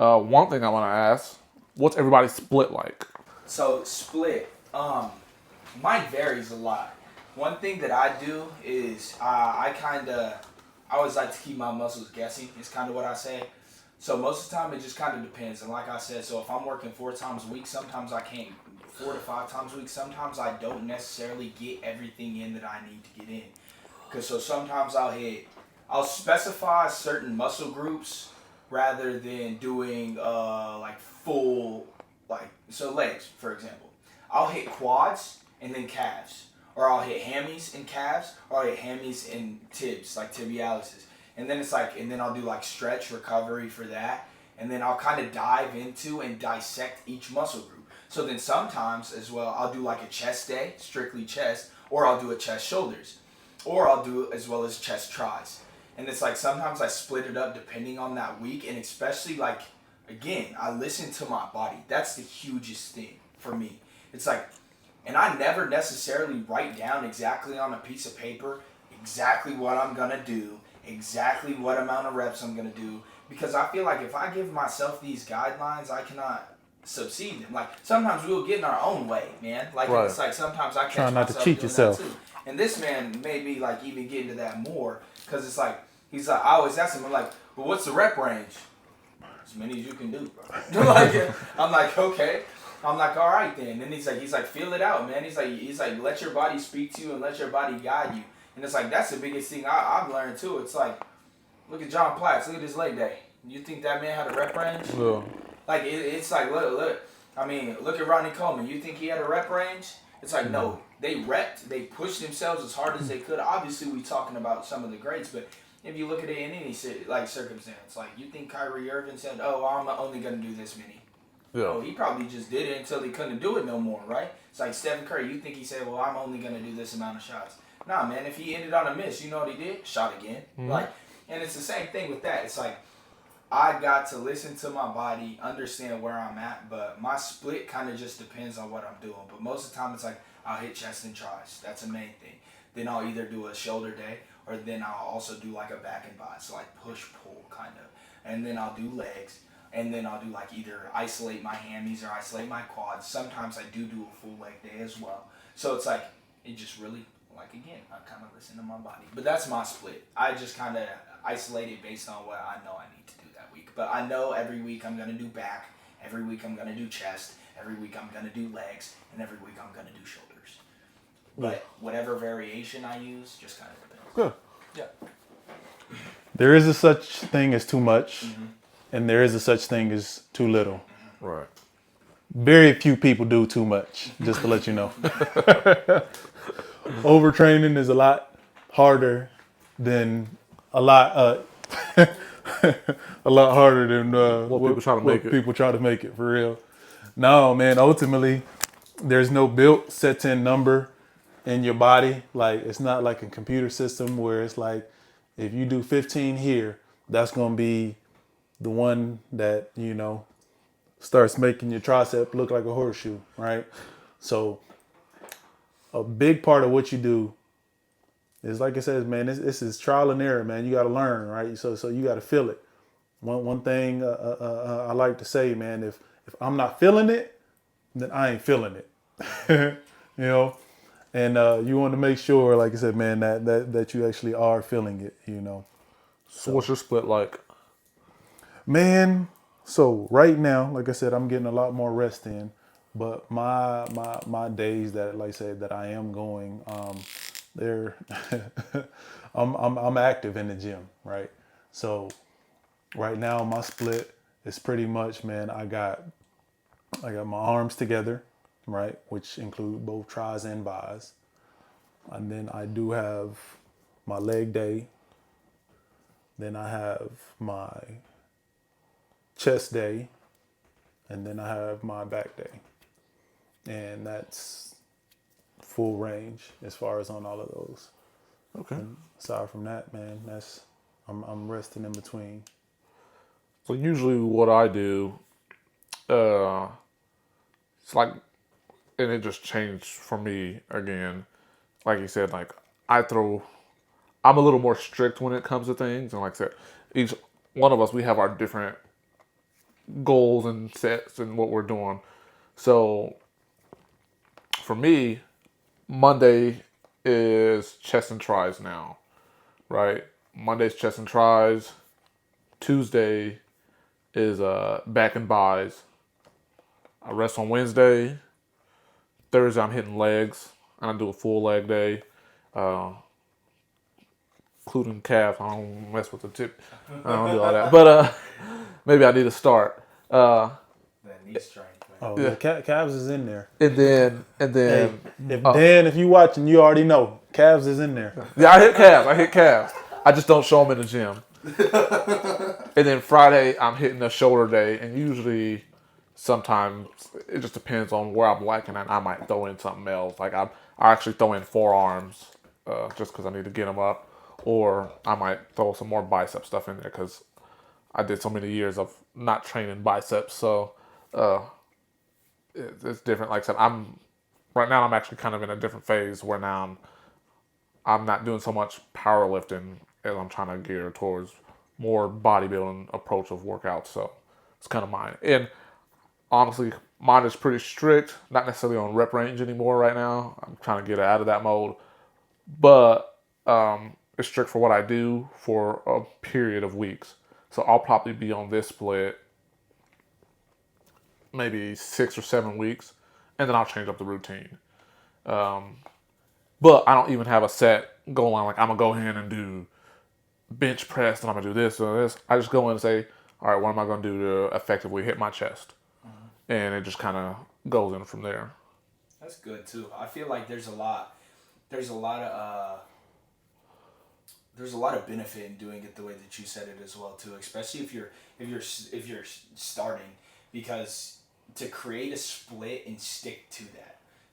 One thing I want to ask: what's everybody's split like? So split, mine varies a lot. One thing that I do is I always like to keep my muscles guessing. Is kind of what I say. So most of the time it just kind of depends. And like I said, so if I'm working 4 times a week, sometimes I can't 4 to 5 times a week. Sometimes I don't necessarily get everything in that I need to get in. Cause so sometimes I'll specify certain muscle groups rather than doing like full so legs for example. I'll hit quads and then calves, or I'll hit hammies and calves, or I'll hit hammies and tibs like tibialises, and then and then I'll do like stretch recovery for that, and then I'll kind of dive into and dissect each muscle group. So then sometimes as well I'll do like a chest day, strictly chest, or I'll do a chest shoulders, or I'll do as well as chest tries. And it's like sometimes I split it up depending on that week, and especially like again, I listen to my body. That's the hugest thing for me. It's like, and I never necessarily write down exactly on a piece of paper exactly what I'm gonna do, exactly what amount of reps I'm gonna do, because I feel like if I give myself these guidelines, I cannot succeed them. Like sometimes we'll get in our own way, man. Like Right. it's like sometimes I catch Trying not to myself cheat doing that yourself. too. And this man may be like even getting to that more because it's like he's like I always ask him I'm like, well, what's the rep range? As many as you can do, bro. Like I'm like okay. I'm like all right then. And he's like feel it out, man. He's like let your body speak to you and let your body guide you. And it's like that's the biggest thing I've learned too. It's like look at John Platts. Look at his leg day. You think that man had a rep range? Yeah. Like it's like look. I mean, look at Ronnie Coleman. You think he had a rep range? It's like no. They repped. They pushed themselves as hard as they could. Obviously, we talking about some of the greats, but if you look at it in any like circumstance, like you think Kyrie Irving said, "Oh, I'm only gonna do this many." Yeah. Oh, he probably just did it until he couldn't do it no more, right? It's like Stephen Curry. You think he said, "Well, I'm only gonna do this amount of shots"? Nah, man. If he ended on a miss, you know what he did? Shot again. Like, and it's the same thing with that. It's like I got to listen to my body, understand where I'm at, but my split kind of just depends on what I'm doing. But most of the time, it's like I'll hit chest and tries. That's the main thing. Then I'll either do a shoulder day, or then I'll also do like a back and bi, so like push pull kind of, and then I'll do legs, and then I'll do like either isolate my hammies or isolate my quads. Sometimes I do a full leg day as well. So it's like it just really like again I kind of listen to my body. But that's my split. I just kind of isolate it based on what I know I need to do that week. But I know every week I'm gonna do back, every week I'm gonna do chest, every week I'm gonna do legs, and every week I'm gonna do shoulders. But whatever variation I use just kind of depends. Good. Yeah. There is a such thing as too much, and there is a such thing as too little. Right. Very few people do too much, just to let you know. Overtraining is a lot harder than a lot a lot harder than What people try to make it. people try to make it for real. No, man, ultimately there's no built set in number in your body. Like it's not like a computer system where it's like if you do 15 here, that's going to be the one that, you know, starts making your tricep look like a horseshoe, right? So a big part of what you do is like it says, man, this is trial and error, man. You got to learn, right? So you got to feel it. One thing I like to say, man, if I'm not feeling it, then I ain't feeling it, you know. And you want to make sure, like I said, man, that you actually are feeling it, you know. So what's your split like? Man, so right now, like I said, I'm getting a lot more rest in, but my days that, like I said, that I am going, they're I'm active in the gym, right? So right now my split is pretty much, man, I got my arms together, right, which include both tries and bis, and then I do have my leg day. Then I have my chest day, and then I have my back day, and that's full range as far as on all of those. Okay. And aside from that, man, that's I'm resting in between. So usually what I do, uh, it's like, and it just changed for me again. Like you said, like I throw, I'm a little more strict when it comes to things, and like I said, each one of us we have our different goals and sets and what we're doing. So for me, Monday is chest and tries now, right? Monday's chest and tries. Tuesday is back and buys. I rest on Wednesday. Thursday I'm hitting legs, and I do a full leg day, uh, including calf. I don't mess with the tip. I don't do all that. But maybe I need to start. That knee strength, man. Oh Yeah. yeah, Cavs is in there. And Hey, then if Dan, if you watching, you already know Cavs is in there. yeah, I hit calves. I hit calves. I just don't show them in the gym. And then Friday I'm hitting a shoulder day, and usually sometimes it just depends on where I'm lacking, and I might throw in something else. Like I actually throw in forearms just because I need to get them up, or I might throw some more bicep stuff in there because I did so many years of not training biceps. So uh, it's different. Like I said, I'm right now. I'm actually kind of in a different phase where now I'm not doing so much powerlifting as I'm trying to gear towards more bodybuilding approach of workouts. So it's kind of mine. And honestly, mine is pretty strict. Not necessarily on rep range anymore right now. I'm trying to get out of that mode. But it's strict for what I do for a period of weeks. So I'll probably be on this split maybe 6 or 7 weeks, and then I'll change up the routine. But I don't even have a set goal line. Like I'm gonna go in and do bench press, and I'm gonna do this or this. I just go in and say, all right, what am I gonna do to effectively hit my chest? And it just kind of goes in from there. That's good too. I feel like there's a lot of there's a lot of benefit in doing it the way that you said it as well too, especially if you're starting, because to create a split and stick to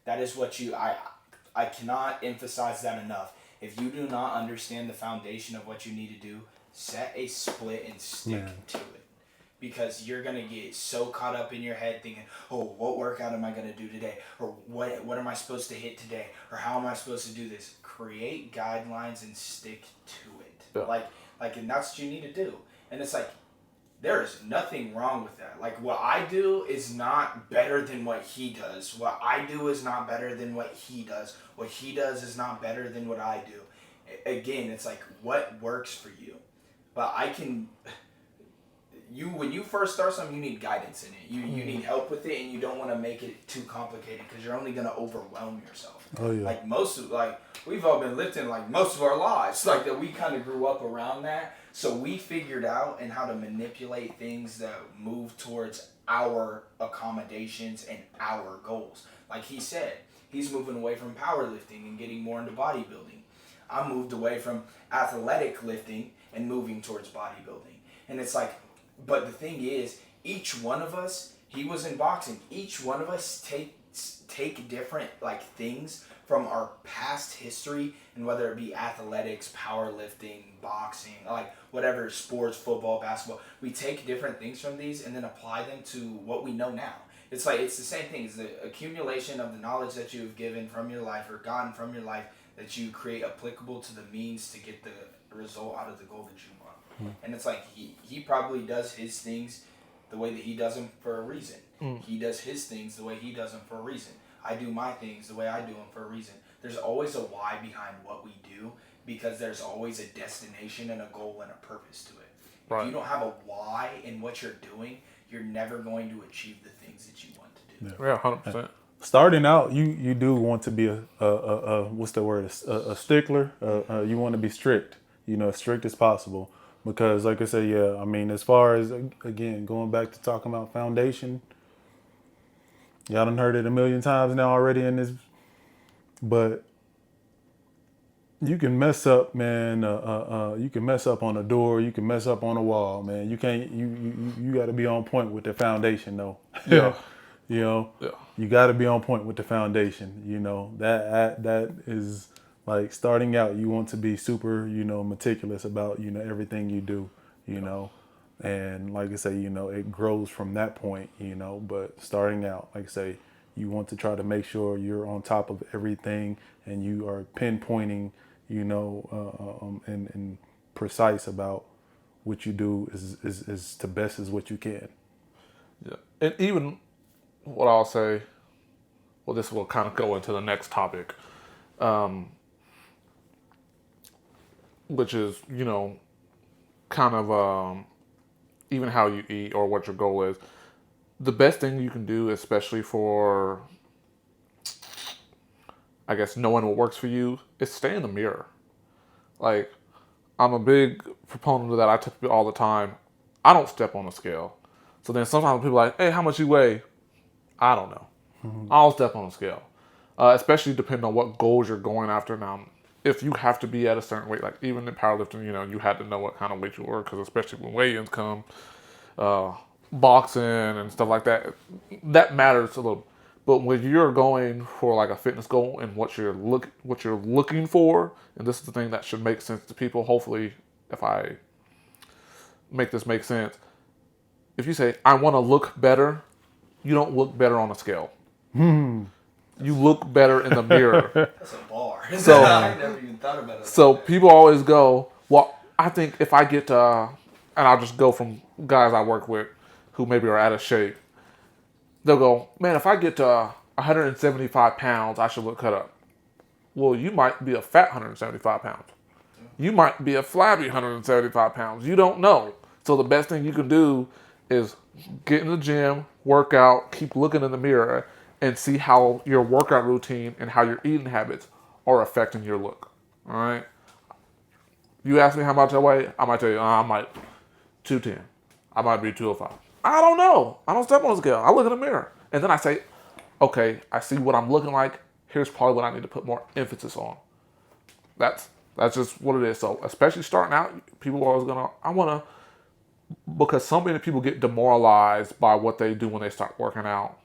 that is what you I cannot emphasize that enough. If you do not understand the foundation of what you need to do, set a split and stick to it, because you're gonna get so caught up in your head thinking, "Oh, what workout am I gonna do today? Or what am I supposed to hit today? Or how am I supposed to do this?" Create guidelines and stick to it. Yeah. And that's what you need to do. And it's like there is nothing wrong with that. Like what I do is not better than what he does. What I do is not better than what he does. What he does is not better than what I do. Again, it's like what works for you. But I can when you first start something, you need guidance in it. You need help with it, and you don't want to make it too complicated because you're only gonna overwhelm yourself. Oh yeah. Like we've all been lifting like most of our lives, like that we kind of grew up around that, so we figured out and how to manipulate things that move towards our accommodations and our goals. Like he said, he's moving away from powerlifting and getting more into bodybuilding. I moved away from athletic lifting and moving towards bodybuilding, and it's like. But the thing is, each one of us, he was in boxing. Each one of us take different like things from our past history, and whether it be athletics, powerlifting, boxing, like whatever sports, football, basketball, we take different things from these and then apply them to what we know now. It's like it's the same thing. It's the accumulation of the knowledge that you've given from your life or gotten from your life that you create applicable to the means to get the result out of the goal that you want. And it's like he probably does his things the way that he does them for a reason. He does his things the way he does them for a reason. I do my things the way I do them for a reason. There's always a why behind what we do, because there's always a destination and a goal and a purpose to it. Right. If you don't have a why in what you're doing, you're never going to achieve the things that you want to do. Yeah, 100%. Starting out, you do want to be a what's the word, a stickler. You want to be strict, as strict as possible. Because, like I said, yeah, I mean, as far as, again, going back to talking about foundation, y'all done heard it a million times now already in this, but you can mess up, man. You can mess up on a door. You can mess up on a wall, man. You can't, you got to be on point with the foundation, though. Yeah. Yeah. You got to be on point with the foundation. That is... Like starting out, you want to be super, meticulous about, everything you do, and like I say, it grows from that point, but starting out, like I say, you want to try to make sure you're on top of everything and you are pinpointing, and precise about what you do is to best as what you can. And even what I'll say, well, this will kind of go into the next topic, um, which is, kind of even how you eat or what your goal is. The best thing you can do, especially for, I guess, knowing what works for you, is stay in the mirror. Like, I'm a big proponent of that. I tell people all the time, I don't step on a scale. So then sometimes people are like, hey, how much you weigh? I don't know. I'll step on a scale. Especially depending on what goals you're going after. Now, if you have to be at a certain weight, like even in powerlifting, you had to know what kind of weight you were, because especially when weigh-ins come, uh, boxing and stuff like that, that matters a little. But when you're going for like a fitness goal and what you're looking for, and this is the thing that should make sense to people. Hopefully, if I make this make sense, if you say I want to look better, you don't look better on a scale. You look better in the mirror. That's a bar. So, I never even thought about it. so people always go, well, I think if I get, and I'll just go from guys I work with who maybe are out of shape. They'll go, man, if I get to 175 pounds, I should look cut up. Well, you might be a fat 175 pounds. You might be a flabby 175 pounds. You don't know. So the best thing you can do is get in the gym, work out, keep looking in the mirror, and see how your workout routine and how your eating habits are affecting your look. All right. You ask me how much I weigh, I might tell you, I might 210. I might be 205. I don't know. I don't step on the scale. I look in the mirror. And then I say, okay, I see what I'm looking like. Here's probably what I need to put more emphasis on. That's just what it is. So especially starting out, people are always because so many people get demoralized by what they do when they start working out.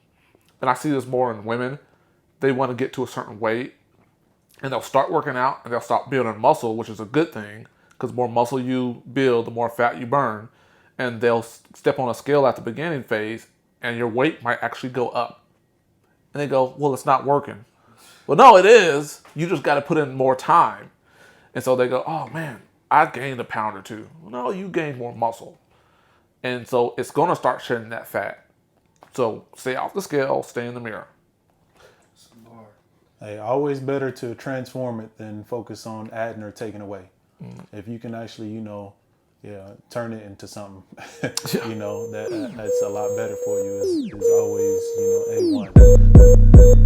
And I see this more in women. They want to get to a certain weight and they'll start working out and they'll stop building muscle, which is a good thing, because the more muscle you build, the more fat you burn. And they'll step on a scale at the beginning phase and your weight might actually go up. And they go, well, it's not working. Well, no, it is. You just got to put in more time. And so they go, oh man, I gained a pound or two. Well, no, you gained more muscle. And so it's going to start shedding that fat. So stay off the scale, stay in the mirror. Hey, always better to transform it than focus on adding or taking away. If you can actually, turn it into something, that's a lot better for you is always, A1.